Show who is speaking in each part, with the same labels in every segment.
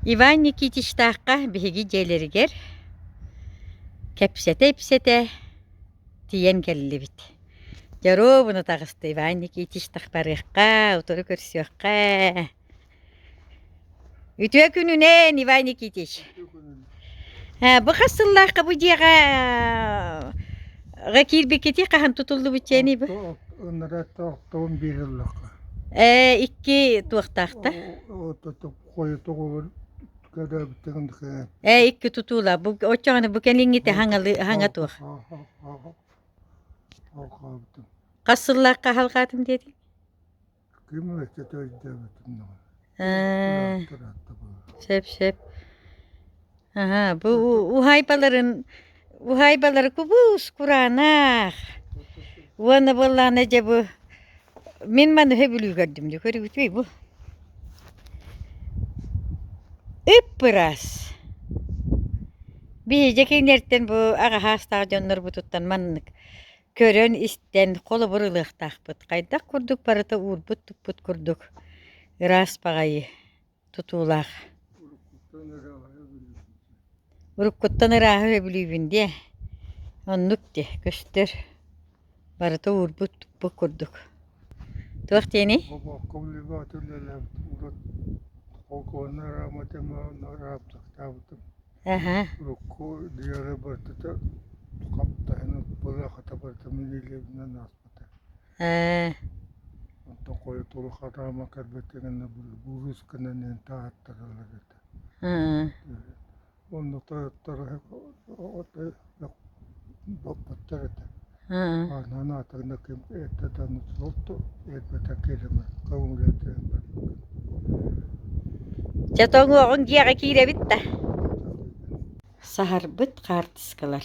Speaker 1: Иван Никитич таққа биһиги дьиэлэригэр кэпсэтэ тиен келлибит. Жароо буну тагысты Иван Никитич тахпарыхқа, утуру көрсүөкқа. Үтүө күнүнен Иван Никитич. Бу хасыллааққа бу диэға киирбиккити хаһан тутулду бучени бу.
Speaker 2: Оннара тоқтон бириллааққа.
Speaker 1: Икки туақтаақта.
Speaker 2: Кой тоғыр кадабыттыгын дыхэ.
Speaker 1: Икки тутула. Бу очоғаны бу кенлиңите хаңа туақ. Қасыллааққа халқатым деди.
Speaker 2: Ким өтө төйдөбүтүн.
Speaker 1: Шеп. Бу ухайбалары кубус куранах. Уаны болланы же бу. Мен маны хөбүлүү көрдүм де көрүбүтүй бу. Ыппырас. Би жекеңерттен бу ага хастаа жоннор бутуттан маннык. Көрөн истен колу бурылыктакпыт. Кайдак курдук барыта уурбут туппут курдук. Ырас багайы тутуулак. Уруккуттан ыраа хөбүлүүбүн де. Оннук де көстөр. Барыта уурбут туппут курдук. Туактени?
Speaker 2: Коллега төлөлөп урут колконара матема нараптактабыт. Урукку дияры бартыта каптайны булахата барта минилебинен аспыта. Токой толу харама карбетеген бурус кенен тааттаралар. Онно тааттар оте баппаттарата. Нана тагна кем этатан сотто этата келема каумлете.
Speaker 1: Чатоңу оңгияга кииребит да. Сахарбыт картыскалар.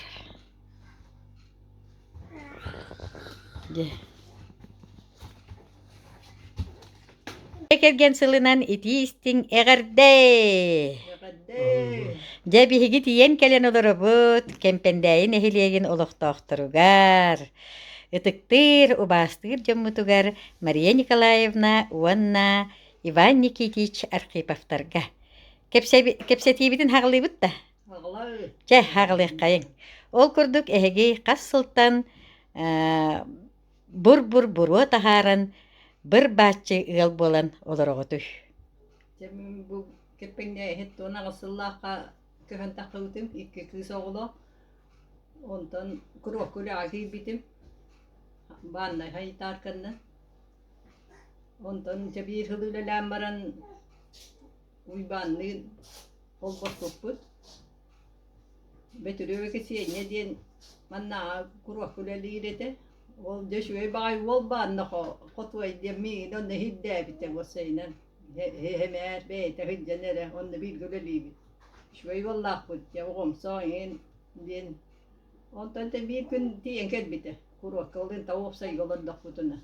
Speaker 1: Келген сылынан итистиң эгерде. Же биһиги тиен келен олоробут, кемпендейин эхилиэгин олохтоохторугар. Ытыктыр, убастыр жоммутугар Мария Николаевна, Уанна, Иван Никитич Архиповтарга. Кепсетибитин хаглыбыт да? Же хаглык кайын. Ол курдук эһиги кассылтан бур тахаран бір бачы ыл болан олороготуй.
Speaker 3: Бу кеппеңде хеттона гасыллака көһөн такытым икки кыз огло. Онтон курокуляги битим. Банна хайтар канна. Онтон жабир хылылалам баран уйбанны олботтуппут. Бетүрөө кесине ден манна курокулалирете. Ол дөшөй бай ол банна котвай деми донда хидде бите восайнан. Hemer beyte hıccanere onda bir göleliği. Şöyle vallahi bu ya oğlum sayın din. Ondan da bir gün diyen kelbite. Kuru kalın tavuk say yolun dakutuna.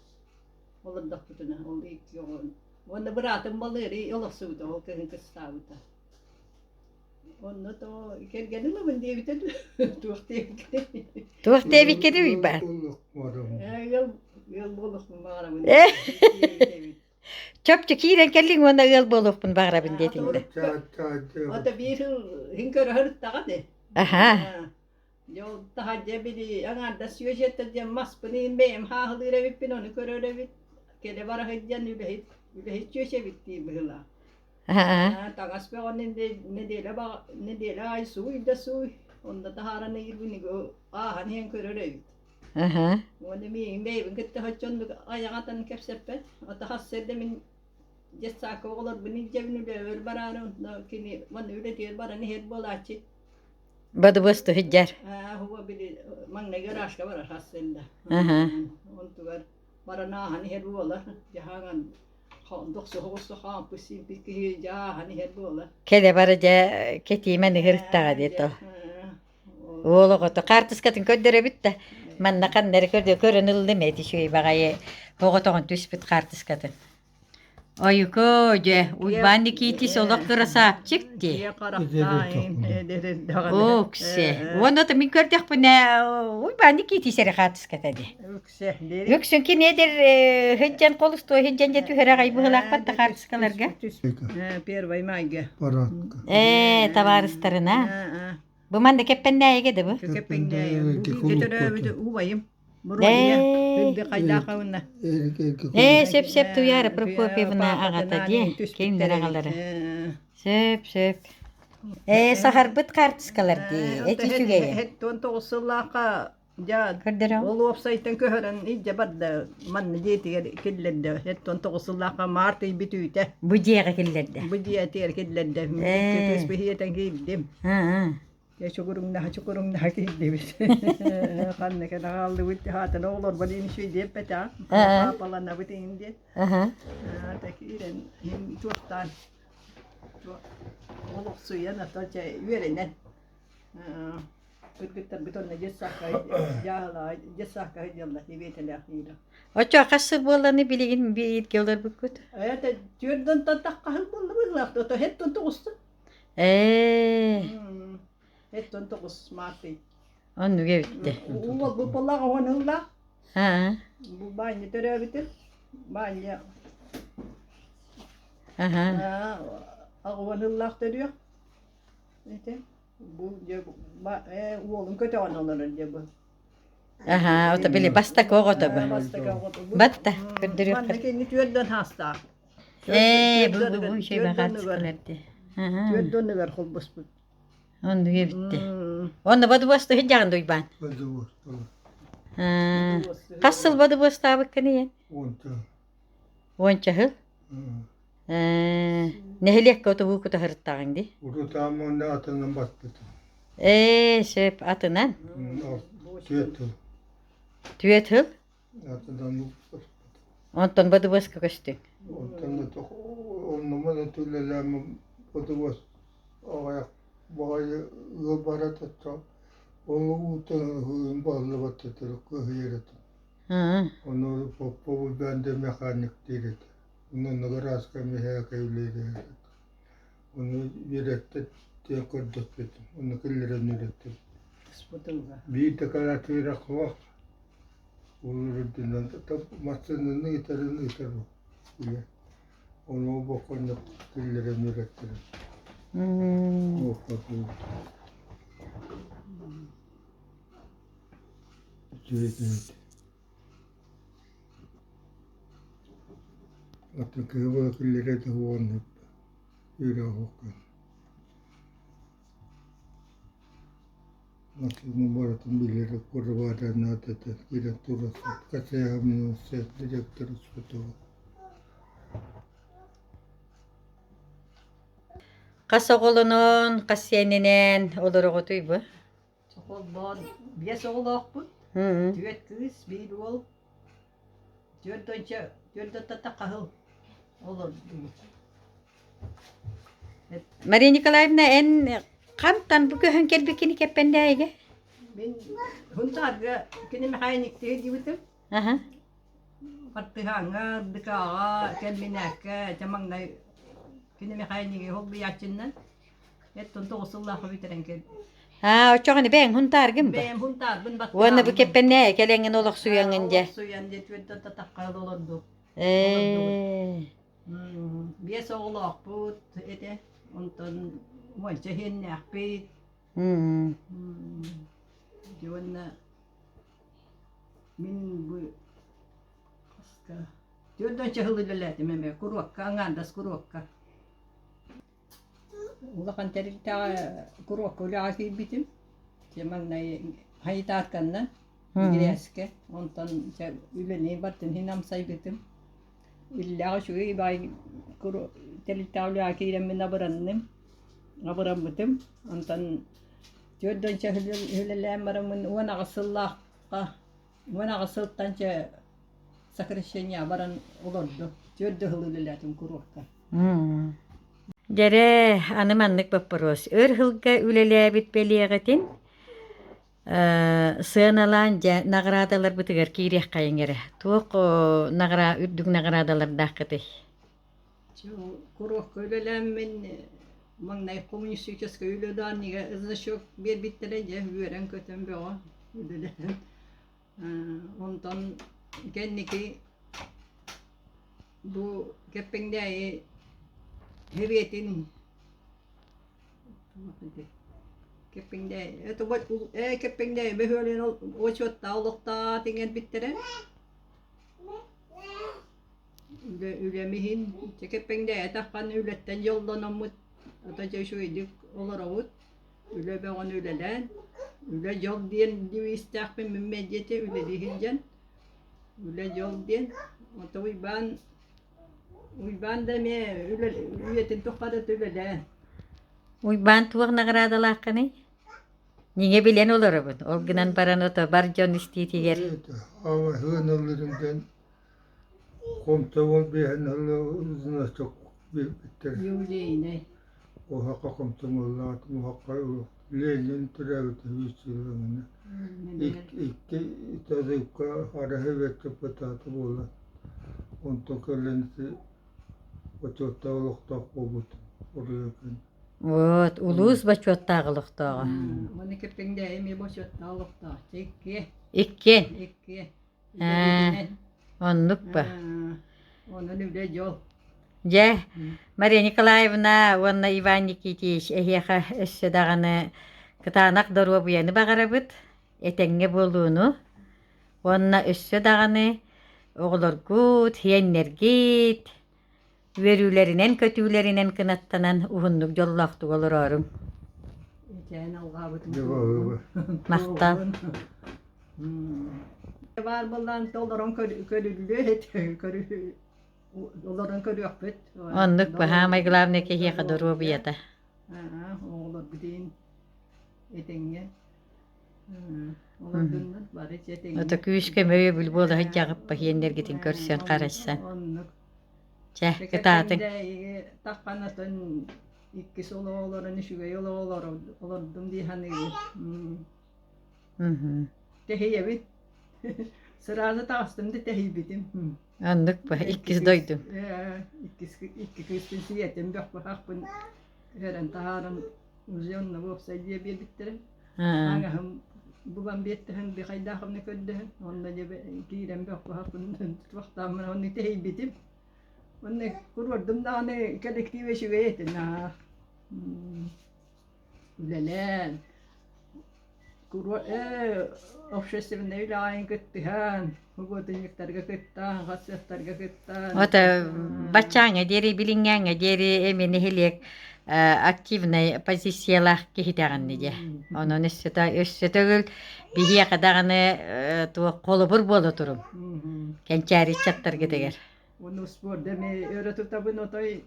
Speaker 3: Yolun dakutuna ol ilk yolun. Onda bıraktım balığı yola suda o kızın kıstavıta. Onda da kelgenin mi diye bite
Speaker 1: Tuhtevi kedi ben.
Speaker 3: Yol buluk mu bana mı?
Speaker 1: Çöpçü kiiren kellin onda ıl bolupun bağırabın dediğinde.
Speaker 3: O da bir hinkörü hırttağı Yo daha cebili agar da sürecette de maspını benim hahlıra vipin onu köröre vip. Kede bara hıccan üle hiç köşe bitti bıhla. Tagas be onun ne dele ay suy da suy. Onda da harana irvini go hani hinköröre vip. Onda mi benim gitti hıccan ayağatan kepseppe. O da hassede min Jessa koğular beni cebini de öyle bararım. Kini man öyle diyor bara ne her bolaçı.
Speaker 1: Badı bastı hıccar.
Speaker 3: Huwa bili mang ne garaj ka bara hassenda. Ontu gar bara na hani her bolar. Jahangan doksu hosu ha pusin piki ja hani her bolar.
Speaker 1: Kede baraca ketimen hırttağı dedi o. Oğluğutu kartıskatın köddere bitti. Manna kanları körde körünüldü meydi şuy bagayı. Hoğutuğun tüspüt kartıskatın. Oyuko je. Uyban dikiti solak kırasap çıktı.
Speaker 3: Diye karaktayın.
Speaker 1: Okse. Onda da min gördük bu ne? Uyban dikiti seri katız katadi.
Speaker 3: Ökse.
Speaker 1: Yüksün ki nedir? Hıccan kolustu, hıccan jatı hıra kaybı hılak batta kartız kalarga.
Speaker 3: Первый майга.
Speaker 2: Paranka.
Speaker 1: Tavarıstarına. Bu manda keppen neye gidi bu?
Speaker 3: Kökepinde. Bu getiröbüdü ubayım.
Speaker 1: Ee.
Speaker 3: Buraya. Hündü kaydağı ona.
Speaker 1: Sep duyarı propopevna ağata diye. Kimler ağaları. Sep. Sahar bıt kartız kalar diye. Eti sügeye.
Speaker 3: Het on toğusullaqa ja
Speaker 1: Kırdıram.
Speaker 3: olu opsaytan köhörän ijja badda man jeti killende het on toğusullaqa marti bitüte.
Speaker 1: Bu diye killerde.
Speaker 3: Bu diye ter killende. Kepes behiyeten giddim. Ya çukurun daha giddim. Kanne kana aldı bitti hatan olur badin şey diye peta. Papalanna bitin diye. Takiren hin tuottan. Olu suya na taca yörenen. Kırgıttan bir tonne cessaka yağla cessaka yalla divetele ahira.
Speaker 1: O çok kası bolanı bilgin bir itgeler bu kut.
Speaker 3: Evet, tüyden tatakahıl bunu bıraktı. To het ton toğustu. Het ton toğus marti.
Speaker 1: Onu gevdi.
Speaker 3: Uva bu pala onulla.
Speaker 1: Ha.
Speaker 3: Bu banyo törebitir. Banyo.
Speaker 1: Aha.
Speaker 3: Onulla diyor. İşte bu oğlum kötü onların diye bu.
Speaker 1: Aha, o da bile basta kogo da bu. Batta, kırdırıyor.
Speaker 3: Ben de kendi tüyden hasta.
Speaker 1: Bu şey ben kartız kalardı.
Speaker 3: Tüyden ne ver kol bas bu.
Speaker 1: Onu gevdi. Onu badı bastı hıcağın duyban. Kasıl badı bastı abıkkını yen. Onca hıl. Nehelek kötü bu kutu hırttağın di.
Speaker 2: Uru tamam ne atından bastıtın.
Speaker 1: Söp atınan.
Speaker 2: Tüyetü.
Speaker 1: Tüyet hıl.
Speaker 2: Atından bu bastıtın.
Speaker 1: Ondan badı bastı köstü.
Speaker 2: Ondan da çok onunla tüylelerimi batı bas. Ayak bağıyı ıbarat atacağım. Onu utanın bağlı batıtır. Kıhıyırıtın. Onu popo bende mekanik değil. Onun nagaraska mehek evliydi. Onu yürekte kurduk dedim. Onu kıllarını ürettim. Bir tekrar tüyrak var. Olurduğundan da masasının iterini iterim. Onu bakınca kıllarını ürettim. Oh bakayım. Evet. Atın kıvı kılları da huanıp yürü hokan. Nasıl numaratın biliri kurbadan atıtı giren turası kaçayamıyor ses direktör sıfatı.
Speaker 1: Kasa kolunun, kasyeninin olur o tuy bu.
Speaker 3: Çoğuldan bir oğlak bu. Tüyet kız bir oğul. Tüyet tatakahıl. Olur.
Speaker 1: Maria Nikolaevna en kamtan bu köhün kelbekini keppendeyge.
Speaker 3: Ben huntar kini mekanik diye dibitim.
Speaker 1: Aha.
Speaker 3: Partihangar dekaga kelminak camang na kini mekanik hobbi yaşından. Et tonto usullah bitiren kel.
Speaker 1: Ha, o çoğunu ben huntar gimba.
Speaker 3: Ben huntar ben bak.
Speaker 1: Wana bu keppendeye kelengin olak suyan ince.
Speaker 3: Suyan diye tüyet tatakahıl olurdu. Bir oğlak bu ete ondan muaca hennak bit. Diyorna min bu kaska. Diyordan çahılılalatı meme kurukka angandas kurukka. Ulakan terita kurukka ulaki bitim. Cemang nay hayitat kannan. Gireske ondan üleni batın hinam say bitim. İlla şu bay kuru terita ulaki ilemin abaranım. Abaram bitim. Ondan Jodoh cahilullah maramun wana kasallah wana kasaltan ca sakresenya baran olurdu. Jodoh hulullah tum kurukka.
Speaker 1: Jere anımanlık baparos. Hılga üleleye bitbeliyegetin sığınalanca nagradalar bitiger kireh kayın gere. Tuğuk nagra ürdük nagradalar dağıtı.
Speaker 3: Kuruq köylelen mangnay komünistическа ülödaniga ızışık bir bittirece üren kötüm be o ülöden. Ondan kendiki bu kepengdeyi hevetin kepengdeyi eto bak kepengdeyi be hölen o çotta olukta tingen bittere. Ylemihin kepengdeyi takkan ületten yollanamut ataca şuydik olaravut üle be on üleden üle yol diyen divi istakmin medyete üle dihincan üle yol diyen ota uyban da me üle üyetin tokadat üleden.
Speaker 1: Uyban tuğna gradalakkani. Niye bilen olur bu? Olgunan paran oto barjon istitiger.
Speaker 2: Ama hınalarından komtamon bir hınalı çok bitter.
Speaker 3: Yüleğine.
Speaker 2: O hakka komtamonlar, o hakka Lenin türevde hüsnü'nün. İki tazıkka hara hevette patata bola. Onto kalenti o çotta olukta kobut. Oraya kan.
Speaker 1: Вот, улус бачоттагылыктагы.
Speaker 3: Onu kepengdeyi me boşotta olukta. Çekke.
Speaker 1: Иккен.
Speaker 3: İkke.
Speaker 1: Оннукпа.
Speaker 3: Onun üle yol.
Speaker 1: Же, Мария Николаевна, онна Иван Никитич, эхеха өссөдаганы кытаанак дору буяны багарабыт, этеңге болууну. Онна өссөдаганы оголоргут, хиеннергит, верүүлеринен, көтүүлеринен кынаттанан ухуннук жоллактык олорорум.
Speaker 3: Eten algabıtın.
Speaker 2: Cevabı.
Speaker 1: Мактал.
Speaker 3: Var bundan doların körülü körü doların körü yok bit.
Speaker 1: Оннукпа, хамай главный кехеха дору буята.
Speaker 3: Oğlar gidin etenge. Oğlar dünler bari etenge.
Speaker 1: Ото күүскө мөйө бүл болу хыджагыппа хиеннергитин көрсөн карашсан. Же, кытаатын.
Speaker 3: Takkanatın iki solo oğların işüge yolu oğlardım diye hani. Tehiye bit. Sırada tastım da tehiye bitim.
Speaker 1: Оннукпа, иккис дойдум.
Speaker 3: İki kısmı siyetim yok bu hakkın. Heren taharın uzyonuna boksa diye bir bittirim. Ağam babam bittirin bir kaydağım ne kördüğün. Onda diye girem yok bu hakkın. Vaktamın onu tehiye bitim. Onu kurvurdum da hani kolektive şüveyetin. Ülelen. Общественный üleayın gittihan. Hukutinliklerge gittihan, gazetlerge gittihan.
Speaker 1: Ото бачаңа дери билиңгәңә дери эмени хелек активный позициялах кихитаган диде. Онун өссөтөгүл бихия кадаганы ту колубур болу турум. Кенчари чаттар кетегер.
Speaker 3: Onu spor demi öğretip tabi notay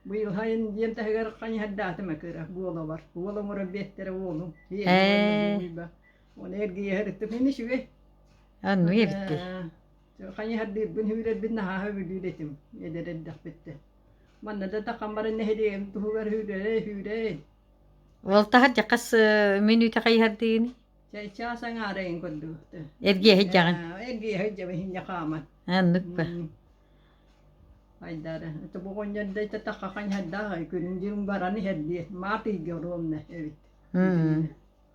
Speaker 3: bu yıl hayın diyem teher kanı haddatı mekere bu ola var. Bu ola murabbiyetleri oğlum. Onu ergiye hertip hini şüve.
Speaker 1: Анну ебитти.
Speaker 3: Kanı haddi bin hüret bin naha hüvedetim. Yedereddak bitti. Manna da takambarın nehediyem tuhuver hüret.
Speaker 1: Ол тахар жакас минута кайхардыгыны.
Speaker 3: Çasan arayın kodu.
Speaker 1: Эрге хеджаган.
Speaker 3: Ergiye hecce ve hinne kamat.
Speaker 1: Аннукпа.
Speaker 3: Haydara. Bu konuda da takakan hadda günün barani hediye. Mati görüyorum ne evet.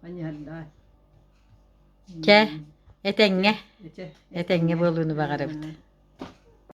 Speaker 3: Hani hadda.
Speaker 1: Че, этеңге. Этеңге болууну багарабыт.